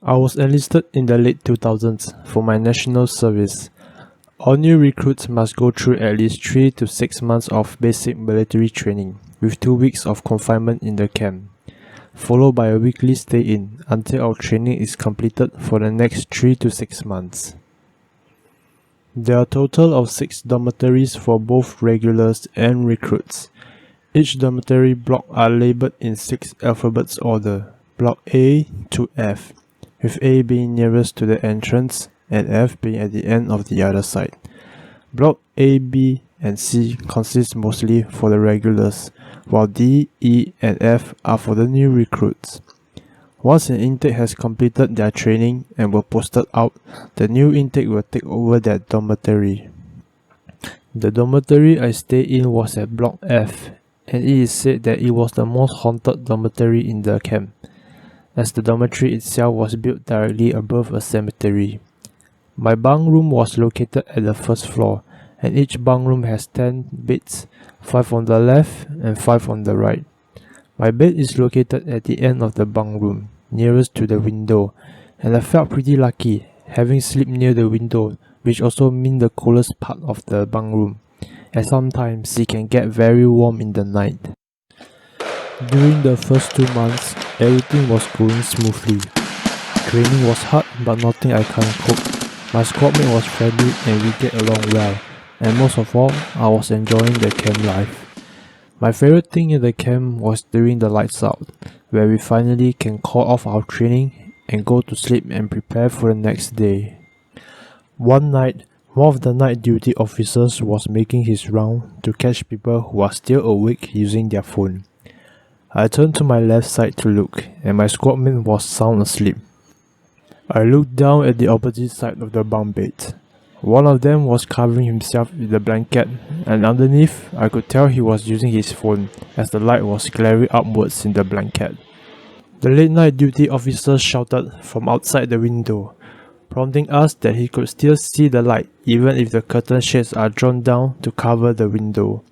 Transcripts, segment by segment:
I was enlisted in the late 2000s for my national service. All new recruits must go through at least 3 to 6 months of basic military training, with 2 weeks of confinement in the camp, followed by a weekly stay-in until our training is completed for the next 3 to 6 months. There are a total of 6 dormitories for both regulars and recruits. Each dormitory block are labelled in 6 alphabets order, block A to F, with A being nearest to the entrance and F being at the end of the other side. Block A, B, and C consist mostly for the regulars, while D, E, and F are for the new recruits. Once an intake has completed their training and were posted out, the new intake will take over that dormitory. The dormitory I stayed in was at Block F, and it is said that it was the most haunted dormitory in the camp, as the dormitory itself was built directly above a cemetery. My bunk room was located at the first floor, and each bunk room has 10 beds, 5 on the left and 5 on the right. My bed is located at the end of the bunk room, nearest to the window, and I felt pretty lucky having slept near the window, which also means the coolest part of the bunk room, as sometimes it can get very warm in the night. During the first 2 months, everything was going smoothly. Training was hard, but nothing I can't cope. My squadmate was friendly and we get along well, and most of all, I was enjoying the camp life. My favorite thing in the camp was during the lights out, where we finally can call off our training and go to sleep and prepare for the next day. One night, one of the night duty officers was making his round to catch people who are still awake using their phone. I turned to my left side to look, and my squadmate was sound asleep. I looked down at the opposite side of the bunk bed. One of them was covering himself with a blanket, and underneath, I could tell he was using his phone as the light was glaring upwards in the blanket. The late night duty officer shouted from outside the window, prompting us that he could still see the light even if the curtain shades are drawn down to cover the window.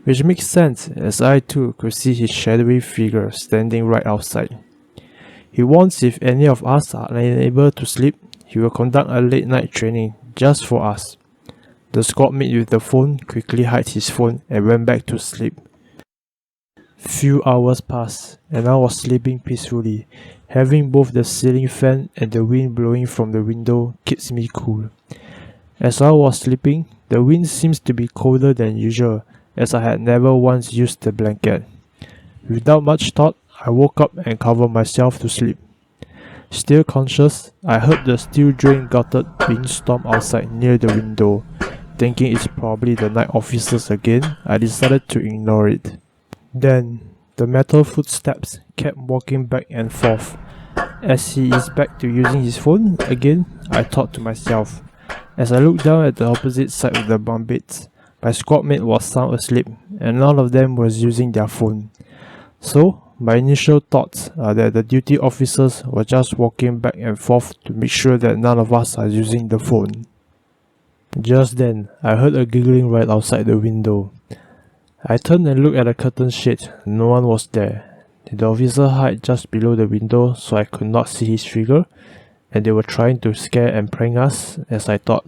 Which makes sense, as I too could see his shadowy figure standing right outside. He warns if any of us are unable to sleep, he will conduct a late night training just for us. The squadmate with the phone quickly hid his phone and went back to sleep. Few hours passed, and I was sleeping peacefully. Having both the ceiling fan and the wind blowing from the window keeps me cool. As I was sleeping, the wind seems to be colder than usual, as I had never once used the blanket. Without much thought, I woke up and covered myself to sleep. Still conscious, I heard the steel drain gutted being stormed outside near the window. Thinking it's probably the night officers again, I decided to ignore it. Then, the metal footsteps kept walking back and forth. As he is back to using his phone again, I thought to myself. As I looked down at the opposite side of the bunk beds, my squadmate was sound asleep, and none of them was using their phone. So, my initial thoughts are that the duty officers were just walking back and forth to make sure that none of us are using the phone. Just then, I heard a giggling right outside the window. I turned and looked at the curtain shade. No one was there. The officer hid just below the window so I could not see his figure, and they were trying to scare and prank us, as I thought.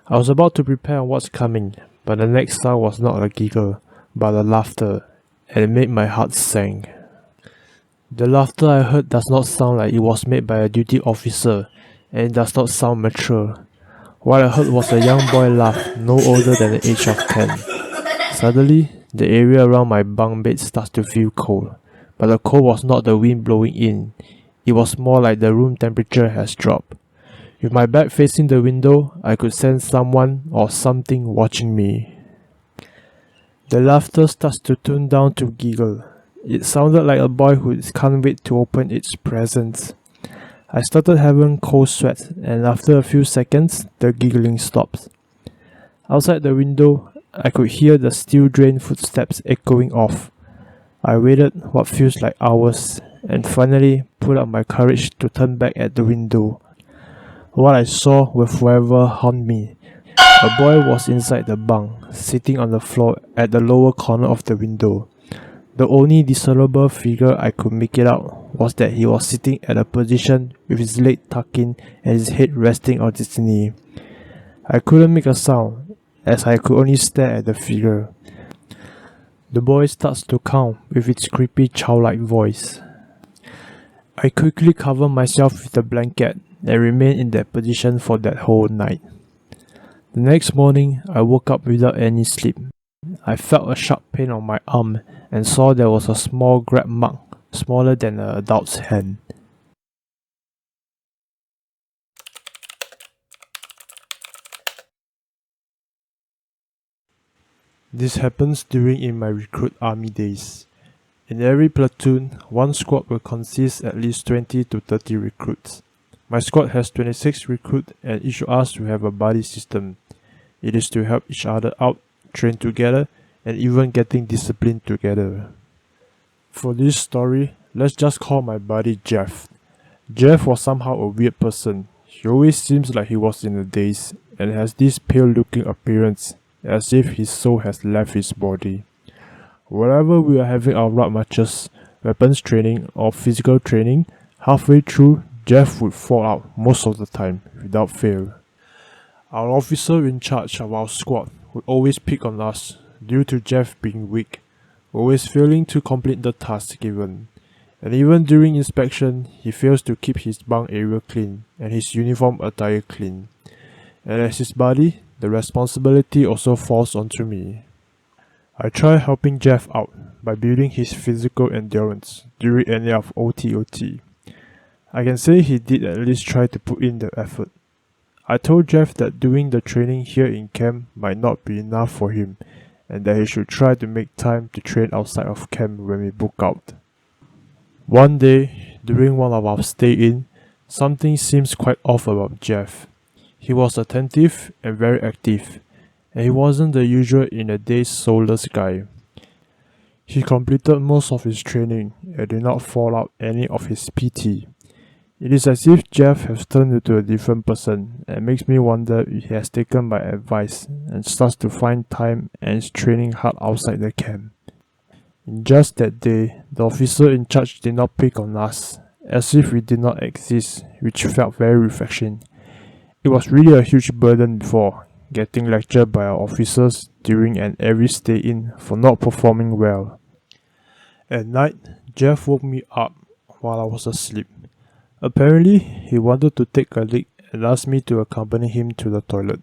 I was about to prepare on what's coming, but the next sound was not a giggle, but a laughter, and it made my heart sink. The laughter I heard does not sound like it was made by a duty officer, and it does not sound mature. What I heard was a young boy laugh, no older than the age of 10. Suddenly, the area around my bunk bed starts to feel cold, but the cold was not the wind blowing in. It was more like the room temperature has dropped. With my back facing the window, I could sense someone or something watching me. The laughter starts to tune down to giggle. It sounded like a boy who can't wait to open its presents. I started having cold sweats, and after a few seconds, the giggling stops. Outside the window, I could hear the steel drain footsteps echoing off. I waited what feels like hours, and finally pulled up my courage to turn back at the window. What I saw will forever haunt me. A boy was inside the bunk, sitting on the floor at the lower corner of the window. The only discernible figure I could make it out was that he was sitting at a position with his leg tucked in and his head resting on his knee. I couldn't make a sound, as I could only stare at the figure. The boy starts to count with its creepy childlike voice. I quickly covered myself with a blanket and remained in that position for that whole night. The next morning, I woke up without any sleep. I felt a sharp pain on my arm and saw there was a small grab mark, smaller than an adult's hand. This happens in my recruit army days. In every platoon, one squad will consist at least 20 to 30 recruits. My squad has 26 recruits and each of us will have a buddy system. It is to help each other out, train together, and even getting disciplined together. For this story, let's just call my buddy Jeff. Jeff was somehow a weird person. He always seems like he was in a daze and has this pale looking appearance, as if his soul has left his body. Whenever we are having our route marches, weapons training or physical training, halfway through, Jeff would fall out most of the time, without fail. Our officer in charge of our squad would always pick on us due to Jeff being weak, always failing to complete the task given. And even during inspection, he fails to keep his bunk area clean and his uniform attire clean. And as his buddy, the responsibility also falls onto me. I try helping Jeff out by building his physical endurance during any of OTOT. I can say he did at least try to put in the effort. I told Jeff that doing the training here in camp might not be enough for him and that he should try to make time to train outside of camp when we book out. One day, during one of our stay-in, something seems quite off about Jeff. He was attentive and very active, and he wasn't the usual in a day soulless guy. He completed most of his training and did not fall out any of his PT. It is as if Jeff has turned into a different person and makes me wonder if he has taken my advice and starts to find time and is training hard outside the camp. In just that day, the officer in charge did not pick on us, as if we did not exist, which felt very refreshing. It was really a huge burden before, getting lectured by our officers during and every stay-in for not performing well. At night, Jeff woke me up while I was asleep. Apparently, he wanted to take a leak and asked me to accompany him to the toilet.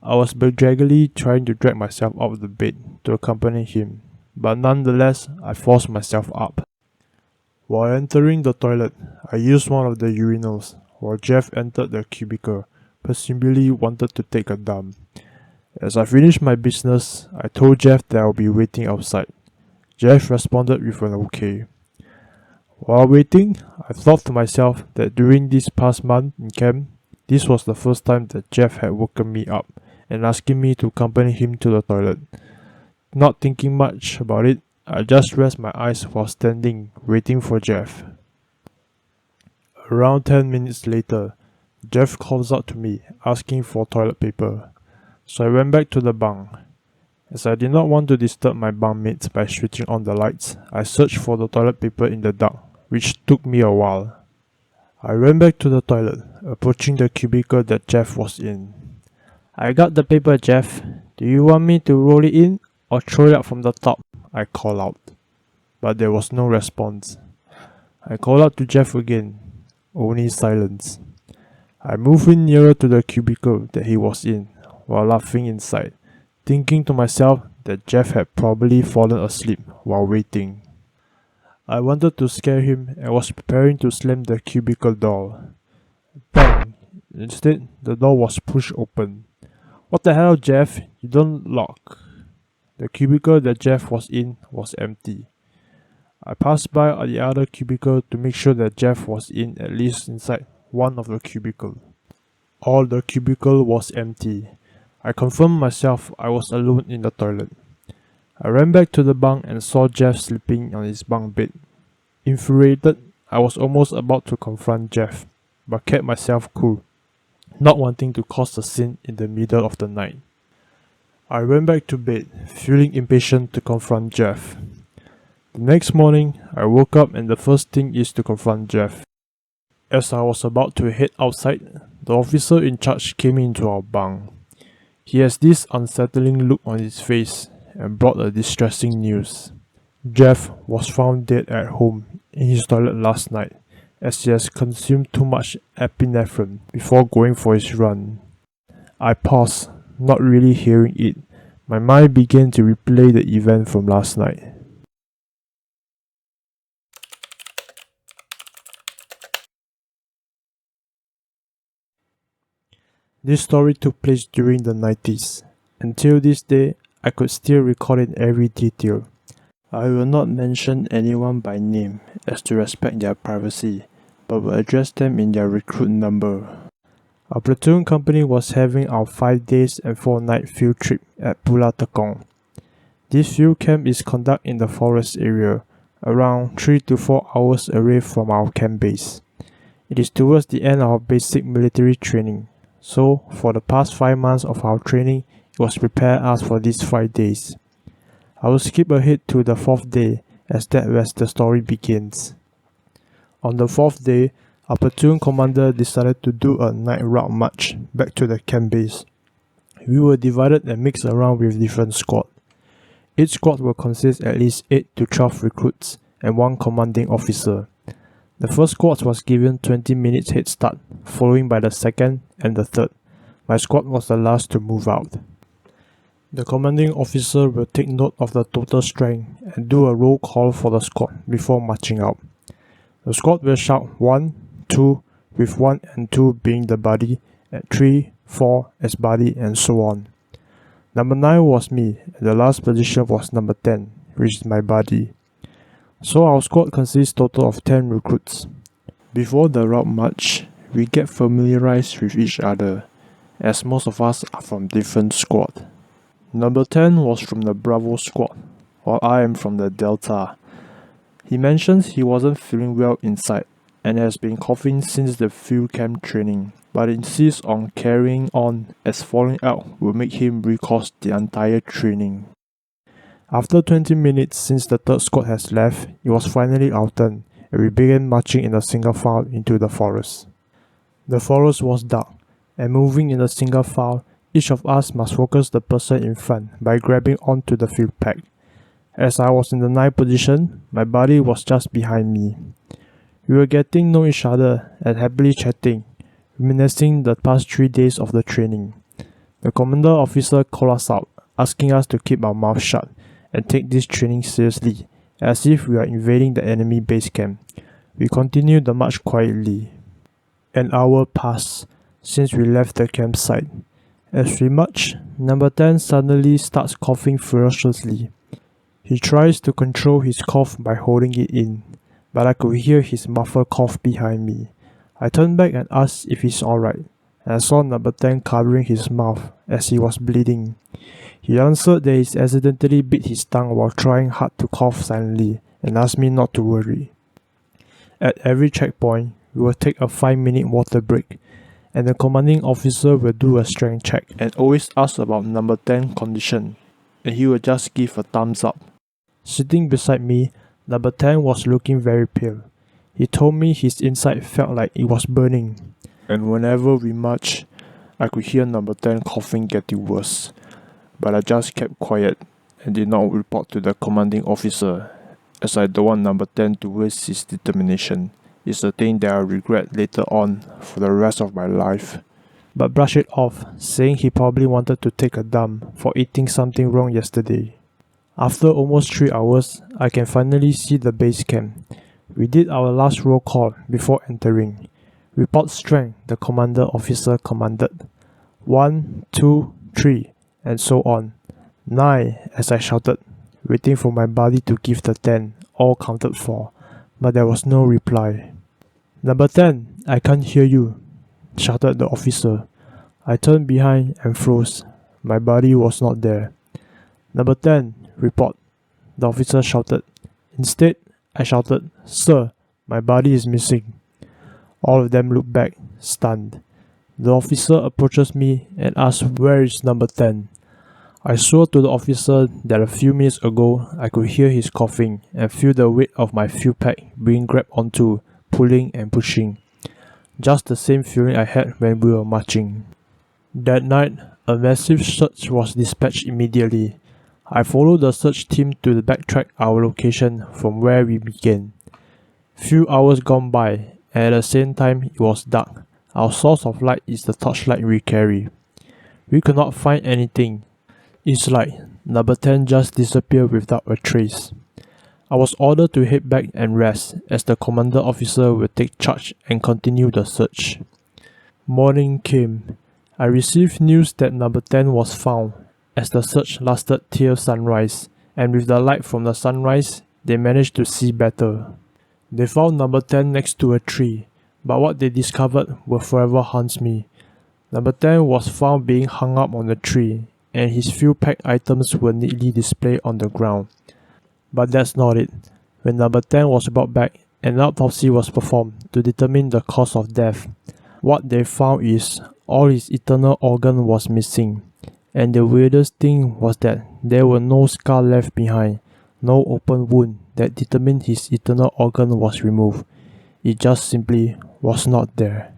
I was begrudgingly trying to drag myself out of the bed to accompany him, but nonetheless, I forced myself up. While entering the toilet, I used one of the urinals, while Jeff entered the cubicle, presumably wanted to take a dump. As I finished my business, I told Jeff that I would be waiting outside. Jeff responded with an okay. While waiting, I thought to myself that during this past month in camp, this was the first time that Jeff had woken me up and asking me to accompany him to the toilet. Not thinking much about it, I just rest my eyes while standing, waiting for Jeff. Around 10 minutes later, Jeff calls out to me, asking for toilet paper. So I went back to the bunk. As I did not want to disturb my bunkmates by switching on the lights, I searched for the toilet paper in the dark, which took me a while. I went back to the toilet, approaching the cubicle that Jeff was in. "I got the paper, Jeff. Do you want me to roll it in or throw it out from the top?" I called out. But there was no response. I called out to Jeff again. Only silence. I moved in nearer to the cubicle that he was in, while laughing inside, thinking to myself that Jeff had probably fallen asleep while waiting. I wanted to scare him and was preparing to slam the cubicle door. Bang! Instead, the door was pushed open. "What the hell, Jeff? You don't lock." The cubicle that Jeff was in was empty. I passed by the other cubicle to make sure that Jeff was at least inside one of the cubicles. All the cubicle was empty. I confirmed myself I was alone in the toilet. I ran back to the bunk and saw Jeff sleeping on his bunk bed. Infuriated, I was almost about to confront Jeff, but kept myself cool, not wanting to cause a scene in the middle of the night. I went back to bed, feeling impatient to confront Jeff. The next morning, I woke up and the first thing is to confront Jeff. As I was about to head outside, the officer in charge came into our bunk. He has this unsettling look on his face and brought a distressing news. Jeff was found dead at home in his toilet last night as he has consumed too much epinephrine before going for his run. I paused, not really hearing it. My mind began to replay the event from last night. This story took place during the 90s. Until this day, I could still recall in every detail. I will not mention anyone by name as to respect their privacy, but will address them in their recruit number. Our platoon company was having our 5 days and 4 night field trip at Pulau Tekong. This field camp is conducted in the forest area, around 3 to 4 hours away from our camp base. It is towards the end of our basic military training, so for the past 5 months of our training, it was prepared us for these 5 days. I will skip ahead to the 4th day as that where the story begins. On the 4th day, our platoon commander decided to do a night route march back to the camp base. We were divided and mixed around with different squads. Each squad will consist at least 8 to 12 recruits and 1 commanding officer. The first squad was given 20 minutes head start, following by the second and the third. My squad was the last to move out. The commanding officer will take note of the total strength and do a roll call for the squad before marching out. The squad will shout 1, 2, with 1 and 2 being the buddy, and 3, 4 as buddy, and so on. Number 9 was me, and the last position was number 10, which is my buddy. So our squad consists total of 10 recruits. Before the route march, we get familiarized with each other, as most of us are from different squad. Number 10 was from the Bravo squad, while I am from the Delta. He mentions he wasn't feeling well inside and has been coughing since the field camp training, but insists on carrying on as falling out will make him recourse the entire training. After 20 minutes since the third squad has left, it was finally our turn, and we began marching in a single file into the forest. The forest was dark, and moving in a single file, each of us must focus the person in front by grabbing onto the field pack. As I was in the 9th position, my buddy was just behind me. We were getting to know each other and happily chatting, reminiscing the past 3 days of the training. The commander officer called us out, asking us to keep our mouth shut and take this training seriously, as if we are invading the enemy base camp. We continued the march quietly. An hour passed since we left the campsite. As we march, number 10 suddenly starts coughing ferociously. He tries to control his cough by holding it in, but I could hear his muffled cough behind me. I turned back and asked if he's alright, and I saw number 10 covering his mouth as he was bleeding. He answered that he accidentally bit his tongue while trying hard to cough silently and asked me not to worry. At every checkpoint, we will take a 5-minute water break, and the commanding officer will do a strength check and always ask about number 10 condition, and he will just give a thumbs up. Sitting beside me, number 10 was looking very pale. He told me his inside felt like it was burning, and whenever we marched, I could hear number 10 coughing getting worse. But I just kept quiet and did not report to the commanding officer, as I don't want number 10 to waste his determination. It's a thing that I'll regret later on for the rest of my life. But brush it off, saying he probably wanted to take a dump for eating something wrong yesterday. After almost 3 hours, I can finally see the base camp. We did our last roll call before entering. Report strength, the commander officer commanded. 1, 2, 3, and so on. 9, as I shouted, waiting for my buddy to give the 10, all counted for, but there was no reply. Number 10, I can't hear you, shouted the officer. I turned behind and froze. My buddy was not there. Number 10, report, the officer shouted. Instead, I shouted, Sir, my buddy is missing. All of them looked back, stunned. The officer approaches me and asks where is number 10. I swore to the officer that a few minutes ago I could hear his coughing and feel the weight of my fuel pack being grabbed onto, pulling and pushing. Just the same feeling I had when we were marching. That night, a massive search was dispatched immediately. I followed the search team to backtrack our location from where we began. Few hours gone by, and at the same time it was dark. Our source of light is the torchlight we carry. We could not find anything. It's like number 10 just disappeared without a trace. I was ordered to head back and rest, as the commander officer will take charge and continue the search. Morning came. I received news that number 10 was found, as the search lasted till sunrise, and with the light from the sunrise, they managed to see better. They found number 10 next to a tree, but what they discovered will forever haunt me. Number 10 was found being hung up on the tree, and his fuel pack items were neatly displayed on the ground. But that's not it. When number 10 was brought back, an autopsy was performed to determine the cause of death. What they found is all his internal organ was missing, and the weirdest thing was that there were no scars left behind, no open wound that determined his internal organ was removed. It just simply was not there.